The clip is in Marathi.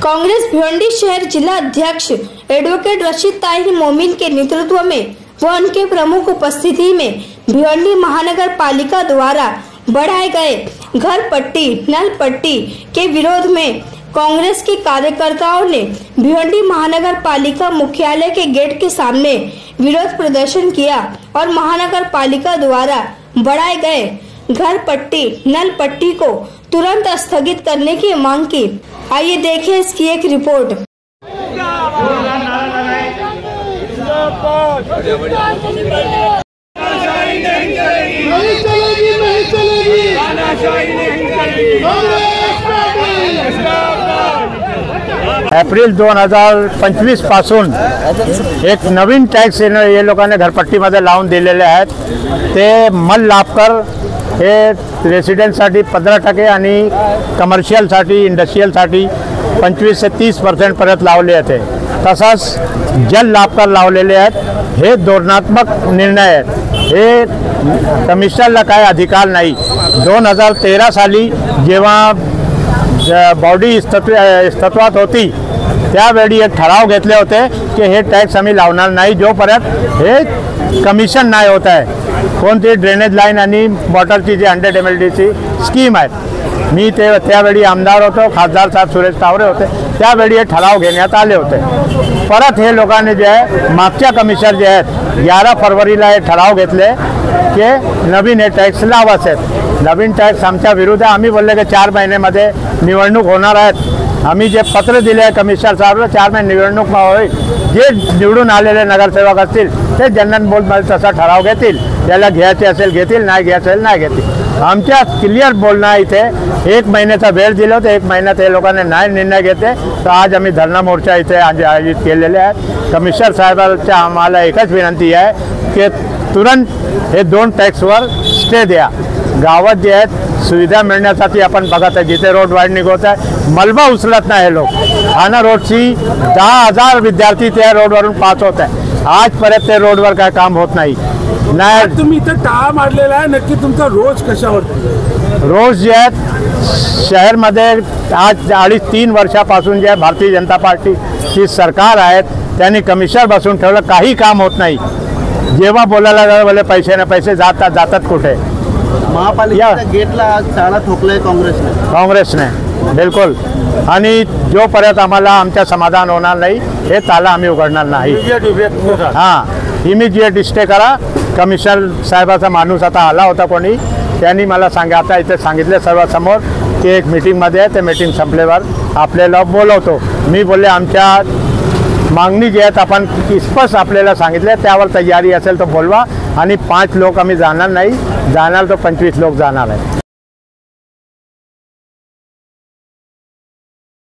कांग्रेस भिवंडी शहर जिला अध्यक्ष एडवोकेट रशीद ताहिर मोमिन के नेतृत्व में व उनके प्रमुख उपस्थिति में भिवंडी महानगर पालिका द्वारा बढ़ाए गए घर पट्टी नल पट्टी के विरोध में कांग्रेस के कार्यकर्ताओं ने भिवंडी महानगर पालिका मुख्यालय के गेट के सामने विरोध प्रदर्शन किया और महानगर पालिका द्वारा बढ़ाए गए घर पट्टी नल पट्टी को तुरंत स्थगित करने की मांग की। आइए देखें इसकी एक रिपोर्ट। एप्रिल 2025 पासून एक नवीन टॅक्स ये लोकांनी घरपट्टीमध्ये लावून दिलेले आहेत। ते मल लाभकर हे रेसिडेंटसाठी 15% आणि कमर्शियलसाठी इंडस्ट्रियलसाठी 25 से 30% पर्यंत लावले होते। तसाच जल लाभकर लावलेले आहेत। हे धोरणात्मक निर्णय आहेत। हे कमिशनरला काय अधिकार नाही। 2013 साली जेव्हा बॉडी अस्तित्वात होती त्यावेळी एक ठराव घेतले होते की हे टॅक्स आम्ही लावणार नाही जोपर्यंत हे कमिशन नाही होत आहे। कोणती ड्रेनेज लाईन आणि वॉटरची जी 100 MLDची स्कीम आहे। मी त्यावेळी आमदार होतो, खासदार साहेब सुरेश तावरे होते, त्यावेळी हे ठराव घेण्यात आले होते। परत हे लोकांनी जे आहे मागच्या कमिशनर जे आहेत 11 फरवरीला हे ठराव घेतले की नवीन हे टॅक्स लावायचे। नवीन टॅक्स आमच्या विरुद्ध आम्ही बोलले की 4 महिन्यामध्ये निवडणूक होणार आहेत। आम्ही जे पत्र दिले आहे कमिशनर साहेबला 4 महिने निवडणूक होईल, जे निवडून आलेले नगरसेवक असतील ते जनरल बोर्डमध्ये तसा ठराव घेतील। त्याला घ्यायचे असेल घेतील, नाही घ्यायचे असेल नाही घेतील। आमच्या क्लिअर बोलणं आहे इथे 1 महिन्याचा वेळ दिला होता, 1 महिन्यात हे लोकांनी नाही निर्णय घेतले तर आज आम्ही धरणा मोर्चा इथे आयोजित केलेले आहेत। कमिशनर साहेबांच्या आम्हाला एकच विनंती आहे की तुरंत हे 2 टॅक्सवर स्टे द्या। गावात जे आहेत सुविधा मिळण्यासाठी आपण बघत आहे, जिथे रोड वाईडनिंग होत आहे मलबा उचलत नाही हे लोक। ठाणा रोडची 10,000 विद्यार्थी त्या रोडवरून पास होत आहे। आजपर्यंत ते रोडवर काय काम होत नाही। तुम्ही इथे टाळा मारलेला आहे, नक्की तुमचा रोज कशावर? रोज जे आहेत शहरमध्ये आज 2.5-3 वर्षापासून जे भारतीय जनता पार्टीची सरकार आहेत त्यांनी कमिशनर बसून ठेवलं, काही काम होत नाही। जेव्हा बोलायला जातं बोले पैसे ना पैसे जातात कुठे? महापालिकेच्या गेटला आज ताला ठोकलाय काँग्रेसने बिलकुल। आणि जोपर्यंत आम्हाला आमच्या समाधान होणार नाही हे ताला आम्ही उघडणार नाही। हां, इमिजिएट स्टे करा। कमिशनर साहेबाचा माणूस आता आला होता कोणी, त्यांनी मला आता इथे सांगितले सर्वांसमोर की एक मीटिंगमध्ये आहे, ते मीटिंग संपल्यावर आपल्याला बोलवतो। मी बोलले आमच्या मागणी जी आहेत आपण स्पष्ट आपल्याला सांगितले, त्यावर तयारी असेल तर बोलवा। आणि 5 लोक आम्ही जाणार नाही, जाणार तर 25 लोक जाणार आहे।